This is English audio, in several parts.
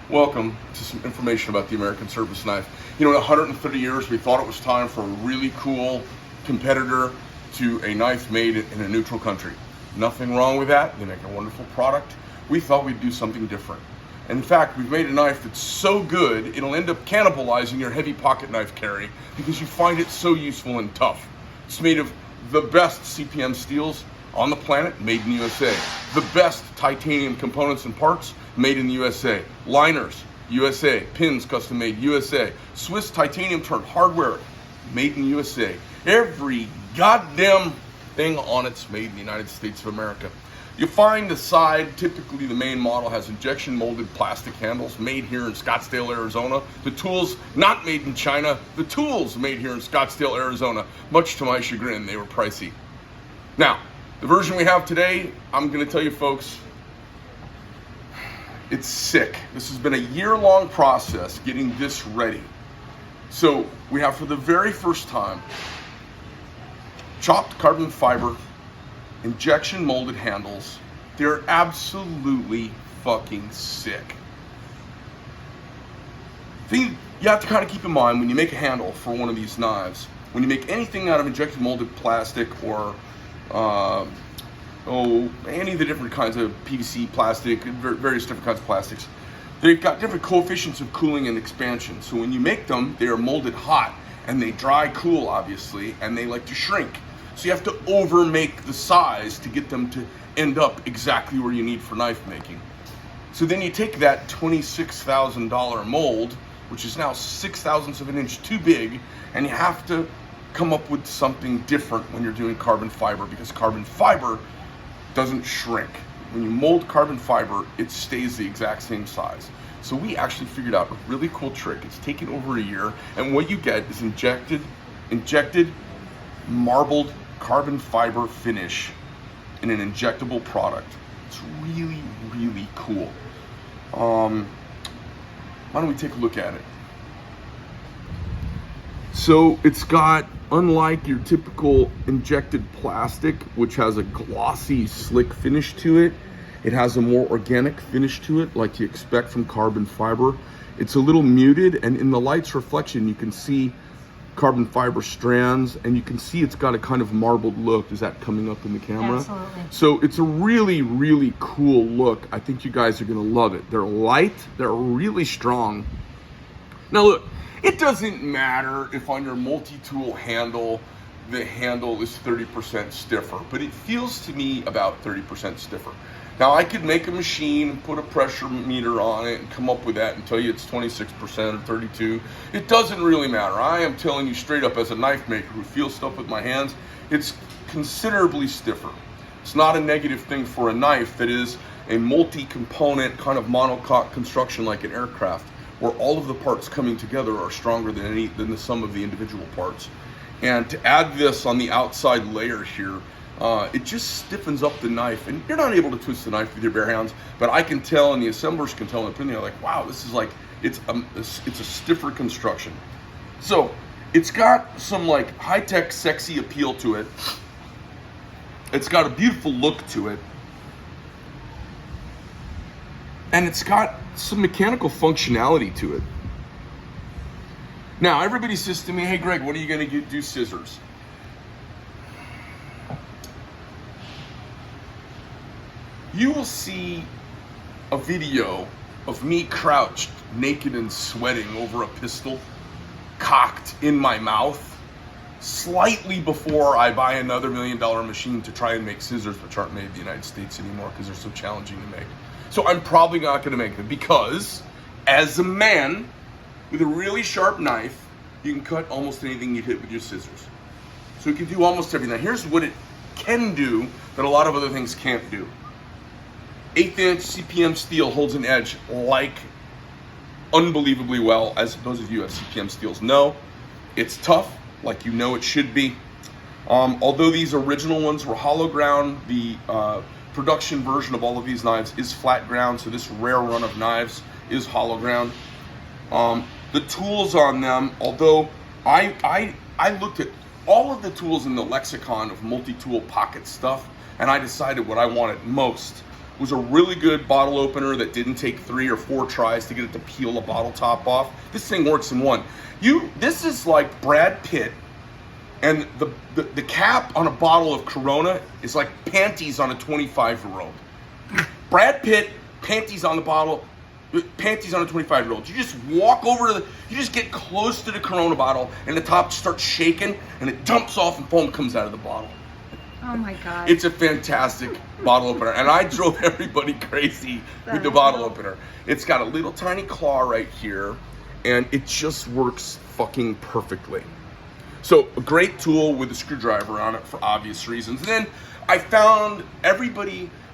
Welcome to some information about the American service knife. In 130 years, we thought it was time for a really cool competitor to a knife made in a neutral country. Nothing wrong with that. They make a wonderful product. We thought we'd do something different. In fact, we've made a knife that's so good, it'll end up cannibalizing your heavy pocket knife carry because you find it so useful and tough. It's made of the best CPM steels on the planet, made in the USA. The best titanium components and parts, made in the USA. Liners, USA. Pins, custom made, USA. Swiss titanium turned hardware, made in the USA. Every goddamn thing on it's made in the United States of America. You find the side, typically the main model has injection molded plastic handles made here in Scottsdale, Arizona. The tools not made in China, the tools made here in Scottsdale, Arizona. Much to my chagrin, they were pricey. Now, the version we have today, I'm gonna tell you folks, it's sick. This has been a year-long process getting this ready. So we have, for the very first time, chopped carbon fiber, injection molded handles. They're absolutely fucking sick. Thing you have to kind of keep in mind when you make a handle for one of these knives, when you make anything out of injection molded plastic or any of the different kinds of PVC, plastic, various different kinds of plastics, they've got different coefficients of cooling and expansion. So when you make them, they are molded hot and they dry cool, obviously, and they like to shrink. So you have to over make the size to get them to end up exactly where you need for knife making. So then you take that $26,000 mold, which is now 6/1000ths of an inch too big, and you have to come up with something different when you're doing carbon fiber, because carbon fiber doesn't shrink. When you mold carbon fiber, it stays the exact same size. So we actually figured out a really cool trick. It's taken over a year, and what you get is injected marbled carbon fiber finish in an injectable product. It's really, really cool. Why don't we take a look at it? So it's got, unlike your typical injected plastic, which has a glossy, slick finish to it, it has a more organic finish to it, like you expect from carbon fiber. It's a little muted, and in the light's reflection, you can see carbon fiber strands, and you can see it's got a kind of marbled look. Is that coming up in the camera? Absolutely. So it's a really, really cool look. I think you guys are gonna love it. They're light, they're really strong. Now look, it doesn't matter if on your multi-tool handle, the handle is 30% stiffer, but it feels to me about 30% stiffer. Now I could make a machine and put a pressure meter on it and come up with that and tell you it's 26% or 32. It doesn't really matter. I am telling you straight up, as a knife maker who feels stuff with my hands, it's considerably stiffer. It's not a negative thing for a knife that is a multi-component kind of monocoque construction like an aircraft, where all of the parts coming together are stronger than the sum of the individual parts. And to add this on the outside layer here, it just stiffens up the knife, and you're not able to twist the knife with your bare hands, but I can tell, and the assemblers can tell in the opinion, they're like, wow, this is like, it's a stiffer construction. So it's got some like high-tech, sexy appeal to it. It's got a beautiful look to it, and it's got some mechanical functionality to it. Now, everybody says to me, hey Greg, when are you going to do scissors? You will see a video of me crouched, naked and sweating over a pistol, cocked in my mouth, slightly before I buy another $1 million machine to try and make scissors, which aren't made in the United States anymore because they're so challenging to make. So I'm probably not going to make them, because as a man with a really sharp knife, you can cut almost anything you hit with your scissors. So you can do almost everything. Now here's what it can do that a lot of other things can't do. 1/8 inch CPM steel holds an edge like unbelievably well, as those of you who have CPM steels know. It's tough, like you know it should be. Although these original ones were hollow ground, the production version of all of these knives is flat ground, so this rare run of knives is hollow ground. The tools on them, although I looked at all of the tools in the lexicon of multi-tool pocket stuff, and I decided what I wanted most was a really good bottle opener that didn't take 3 or 4 tries to get it to peel a bottle top off. This thing works in one. This is like Brad Pitt, and the cap on a bottle of Corona is like panties on a 25-year-old. Brad Pitt, panties on the bottle, panties on a 25-year-old. You just walk over to you just get close to the Corona bottle, and the top starts shaking, and it dumps off, and foam comes out of the bottle. Oh my God. It's a fantastic bottle opener, and I drove everybody crazy with the bottle opener. It's got a little tiny claw right here, and it just works fucking perfectly. So a great tool with a screwdriver on it for obvious reasons. And then I found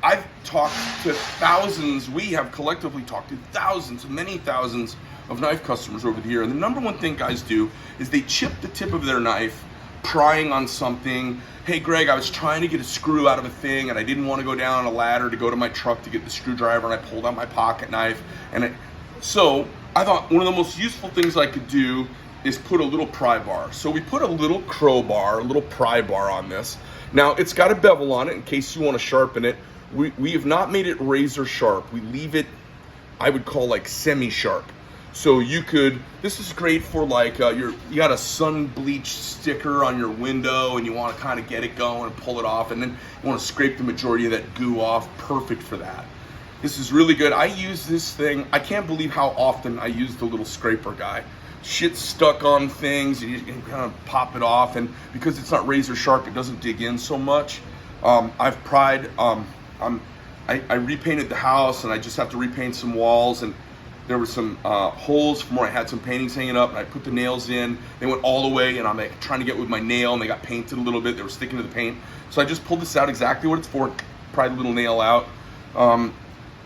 I've talked to thousands, we have collectively talked to thousands, many thousands of knife customers over the year. And the number one thing guys do is they chip the tip of their knife prying on something. Hey Greg, I was trying to get a screw out of a thing and I didn't want to go down a ladder to go to my truck to get the screwdriver, and I pulled out my pocket knife. So I thought one of the most useful things I could do is put a little pry bar. So we put a little crowbar, a little pry bar on this. Now it's got a bevel on it in case you want to sharpen it. We have not made it razor sharp. We leave it, I would call like semi-sharp. So this is great for like, you got a sun bleach sticker on your window and you want to kind of get it going and pull it off, and then you want to scrape the majority of that goo off. Perfect for that. This is really good. I use this thing, I can't believe how often I use the little scraper guy. Shit's stuck on things and you can kind of pop it off, and because it's not razor sharp, it doesn't dig in so much. I've pried, I repainted the house, and I just have to repaint some walls, and there were some holes from where I had some paintings hanging up, and I put the nails in. They went all the way, and I'm like trying to get with my nail, and they got painted a little bit. They were sticking to the paint. So I just pulled this out exactly what it's for, pried the little nail out.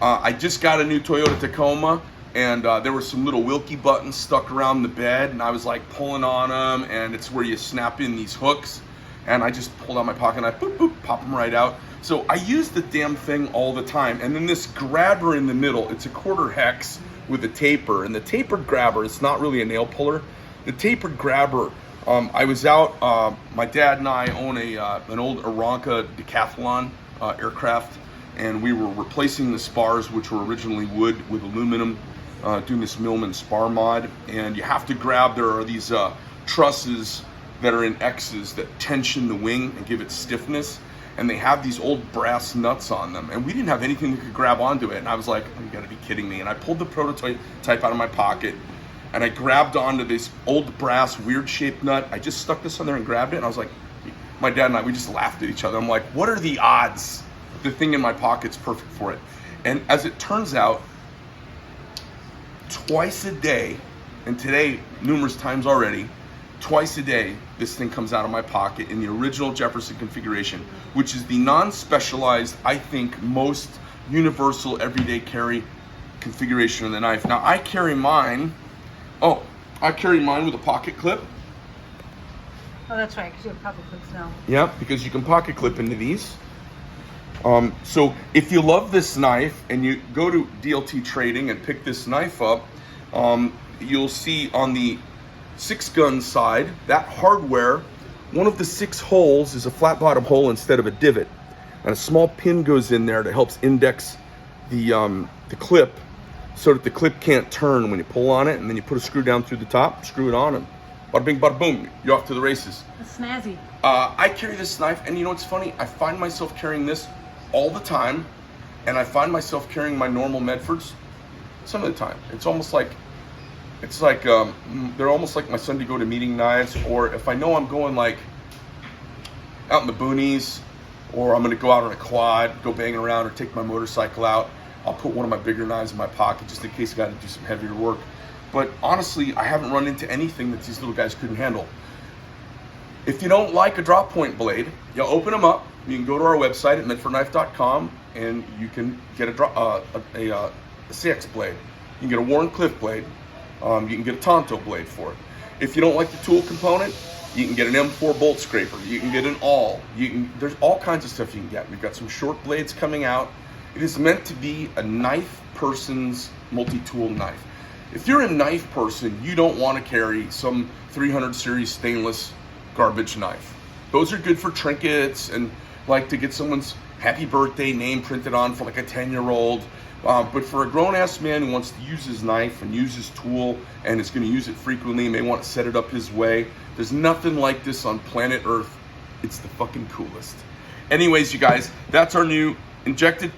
I just got a new Toyota Tacoma, and there were some little Wilkie buttons stuck around the bed, and I was like pulling on them, and it's where you snap in these hooks. And I just pulled out my pocket knife, boop, boop, pop them right out. So I use the damn thing all the time. And then this grabber in the middle, it's a 1/4 hex with a taper. And the tapered grabber, it's not really a nail puller. The tapered grabber, I was out, my dad and I own an old Aranca Decathlon aircraft, and we were replacing the spars, which were originally wood, with aluminum, doing this Millman spar mod. And you have to grab, there are these trusses that are in X's that tension the wing and give it stiffness, and they have these old brass nuts on them, and we didn't have anything that could grab onto it, and I was like, oh, you gotta be kidding me. And I pulled the prototype out of my pocket, and I grabbed onto this old brass weird shaped nut. I just stuck this on there and grabbed it, and I was like, my dad and I, we just laughed at each other. I'm like, what are the odds the thing in my pocket's perfect for it? And as it turns out, twice a day, and today numerous times already, twice a day, this thing comes out of my pocket in the original Jefferson configuration, which is the non-specialized, I think, most universal everyday carry configuration of the knife. Now I carry mine with a pocket clip. Oh, that's right, because you have pocket clips now. Yeah, because you can pocket clip into these. So if you love this knife and you go to DLT Trading and pick this knife up, you'll see on the 6-gun side, that hardware, one of the 6 holes is a flat bottom hole instead of a divot, and a small pin goes in there that helps index the clip so that the clip can't turn when you pull on it, and then you put a screw down through the top, screw it on, and bada bing bada boom, you're off to the races. That's snazzy. I carry this knife, and you know what's funny? I find myself carrying this all the time, and I find myself carrying my normal Medfords some of the time. It's almost like they're almost like my Sunday go to meeting knives, or if I know I'm going like out in the boonies, or I'm gonna go out on a quad, go banging around, or take my motorcycle out, I'll put one of my bigger knives in my pocket just in case I gotta do some heavier work. But honestly, I haven't run into anything that these little guys couldn't handle. If you don't like a drop point blade, you open them up. You can go to our website at medfordknife.com, and you can get a CX blade. You can get a Warncliffe blade. You can get a Tonto blade for it. If you don't like the tool component, you can get an M4 bolt scraper. You can get an awl. There's all kinds of stuff you can get. We've got some short blades coming out. It is meant to be a knife person's multi-tool knife. If you're a knife person, you don't want to carry some 300 series stainless garbage knife. Those are good for trinkets and like to get someone's happy birthday name printed on for like a 10-year-old. But for a grown-ass man who wants to use his knife and use his tool and is going to use it frequently, may want to set it up his way, there's nothing like this on planet Earth. It's the fucking coolest. Anyways, you guys, that's our new injected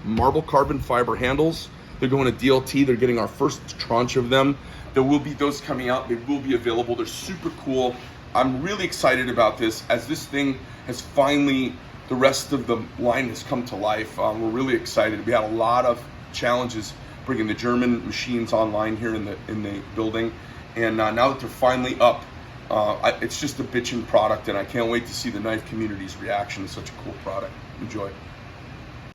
marble carbon fiber handles. They're going to DLT. They're getting our first tranche of them. There will be those coming out. They will be available. They're super cool. I'm really excited about this, as this thing has finally, the rest of the line has come to life. We're really excited. We had a lot of challenges bringing the German machines online here in the building, and now that they're finally up, it's just a bitchin' product, and I can't wait to see the knife community's reaction to such a cool product. Enjoy.